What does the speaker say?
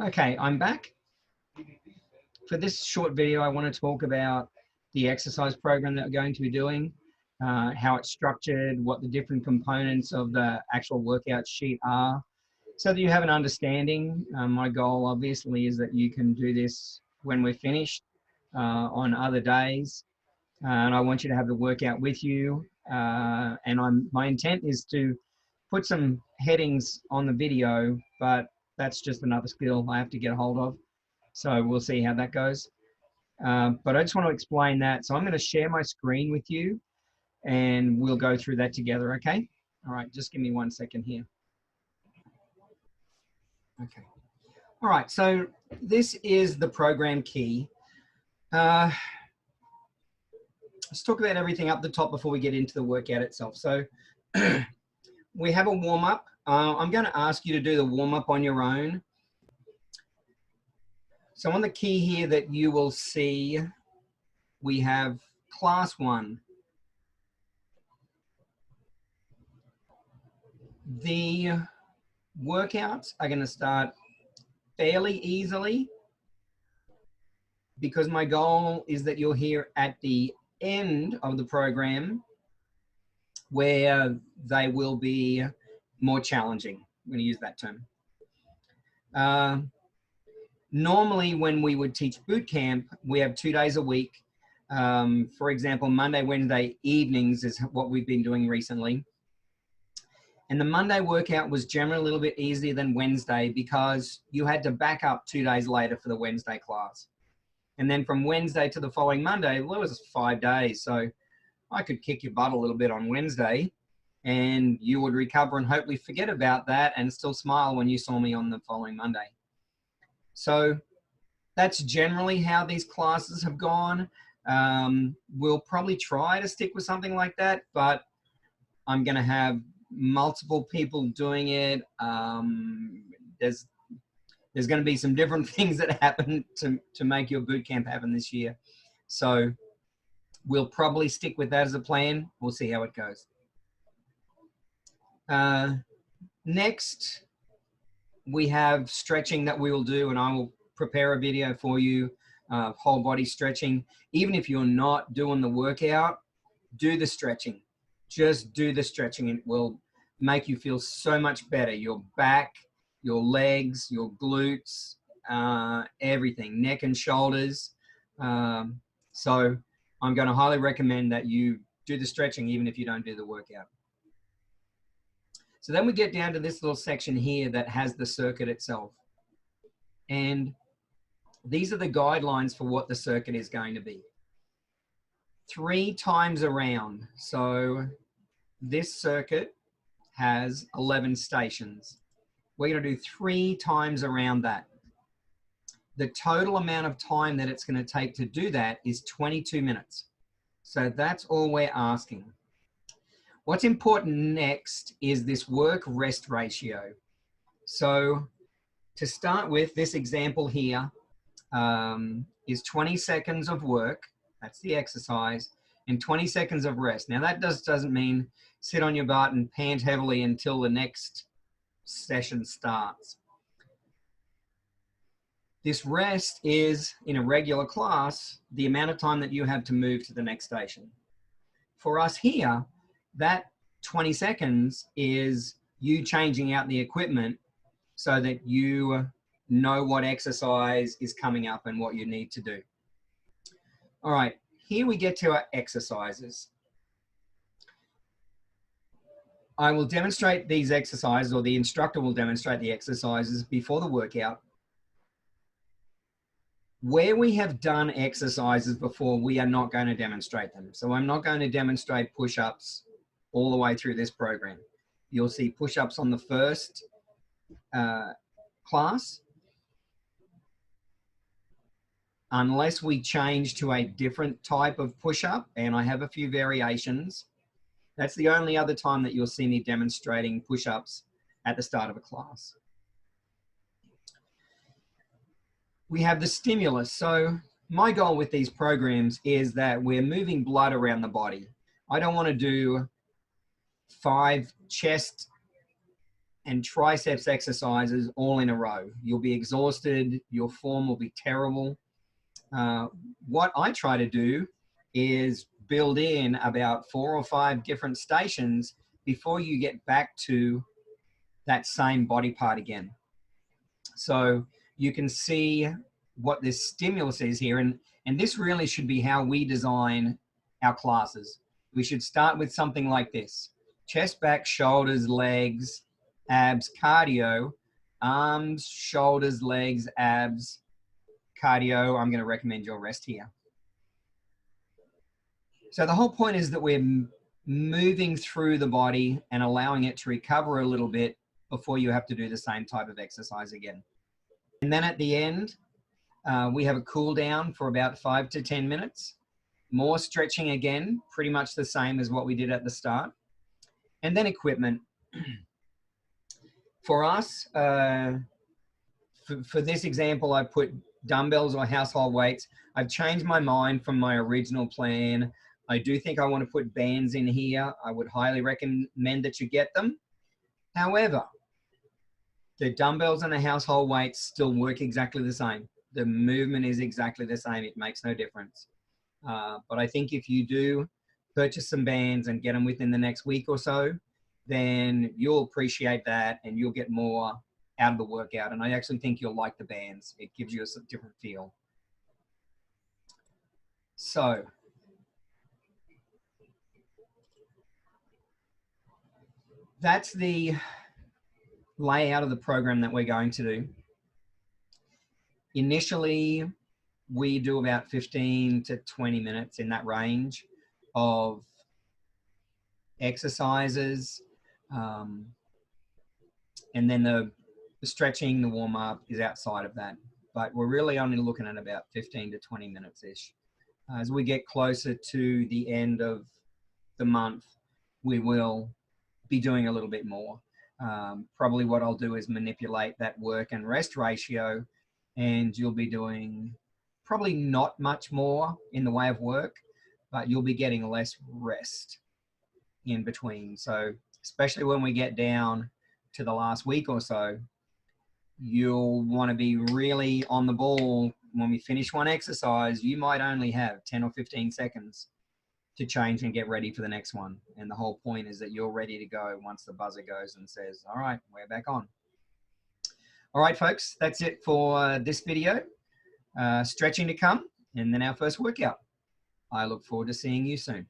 Okay, I'm back. For this short video, I want to talk about the exercise program that we're going to be doing, how it's structured, what the different components of the actual workout sheet are, so that you have an understanding. My goal, obviously, is that you can do this when we're finished on other days. And I want you to have the workout with you. My intent is to put some headings on the video, but that's just another skill I have to get a hold of. So we'll see how that goes. But I just want to explain that. So I'm going to share my screen with you and we'll go through that together, okay? All right, just give me 1 second here. Okay. All right, so this is the program key. Let's talk about everything up the top before we get into the workout itself. So we have a warm-up. I'm going to ask you to do the warm-up on your own. So on the key here that you will see, we have class 1. The workouts are going to start fairly easily because my goal is that you're here at the end of the program where they will be more challenging. I'm going to use that term. Normally when we would teach boot camp, we have 2 days a week. For example, Monday, Wednesday evenings is what we've been doing recently. And the Monday workout was generally a little bit easier than Wednesday because you had to back up 2 days later for the Wednesday class. And then from Wednesday to the following Monday, well, it was 5 days. So I could kick your butt a little bit on Wednesday and you would recover and hopefully forget about that and still smile when you saw me on the following Monday. So that's generally how these classes have gone. We'll probably try to stick with something like that, but I'm going to have multiple people doing it. There's going to be some different things that happen to make your boot camp happen this year. So we'll probably stick with that as a plan. We'll see how it goes. Next, we have stretching that we will do, and I will prepare a video for you, whole body stretching. Even if you're not doing the workout, do the stretching. Just do the stretching. It will make you feel so much better. Your back, your legs, your glutes, everything, neck and shoulders. So I'm going to highly recommend that you do the stretching even if you don't do the workout. So then we get down to this little section here that has the circuit itself. And these are the guidelines for what the circuit is going to be. 3 times around. So this circuit has 11 stations. We're going to do 3 times around that. The total amount of time that it's going to take to do that is 22 minutes. So that's all we're asking. What's important next is this work-rest ratio. So to start with, this example here is 20 seconds of work. That's the exercise. And 20 seconds of rest. Now that doesn't mean sit on your butt and pant heavily until the next session starts. This rest is, in a regular class, the amount of time that you have to move to the next station. For us here, that 20 seconds is you changing out the equipment so that you know what exercise is coming up and what you need to do. All right, here we get to our exercises. I will demonstrate these exercises, or the instructor will demonstrate the exercises before the workout. Where we have done exercises before, we are not going to demonstrate them. So I'm not going to demonstrate push-ups all the way through this program. You'll see push-ups on the first class. Unless we change to a different type of push-up, and I have a few variations, that's the only other time that you'll see me demonstrating push-ups at the start of a class. We have the stimulus. So my goal with these programs is that we're moving blood around the body. I don't want to do 5 chest and triceps exercises all in a row. You'll be exhausted. Your form will be terrible. What I try to do is build in about 4 or 5 different stations before you get back to that same body part again. So you can see what this stimulus is here. And this really should be how we design our classes. We should start with something like this: chest, back, shoulders, legs, abs, cardio, arms, shoulders, legs, abs, cardio. I'm going to recommend your rest here. So the whole point is that we're moving through the body and allowing it to recover a little bit before you have to do the same type of exercise again. And then at the end, we have a cool down for about 5 to 10 minutes. More stretching again, pretty much the same as what we did at the start. And then equipment. For us, for this example, I put dumbbells or household weights. I've changed my mind from my original plan. I do think I want to put bands in here. I would highly recommend that you get them. However, the dumbbells and the household weights still work exactly the same. The movement is exactly the same. It makes no difference. But I think if you do purchase some bands and get them within the next week or so, then you'll appreciate that and you'll get more out of the workout. And I actually think you'll like the bands. It gives you a different feel. So that's the layout of the program that we're going to do. Initially, we do about 15 to 20 minutes in that range of exercises. And then the stretching, the warm up is outside of that. But we're really only looking at about 15 to 20 minutes-ish. As we get closer to the end of the month, we will be doing a little bit more. Probably what I'll do is manipulate that work and rest ratio, and you'll be doing probably not much more in the way of work, but you'll be getting less rest in between. So especially when we get down to the last week or so, you'll want to be really on the ball. When we finish one exercise, you might only have 10 or 15 seconds to change and get ready for the next one. And the whole point is that you're ready to go once the buzzer goes and says, all right, we're back on. All right, folks, that's it for this video. Stretching to come, and then our first workout. I look forward to seeing you soon.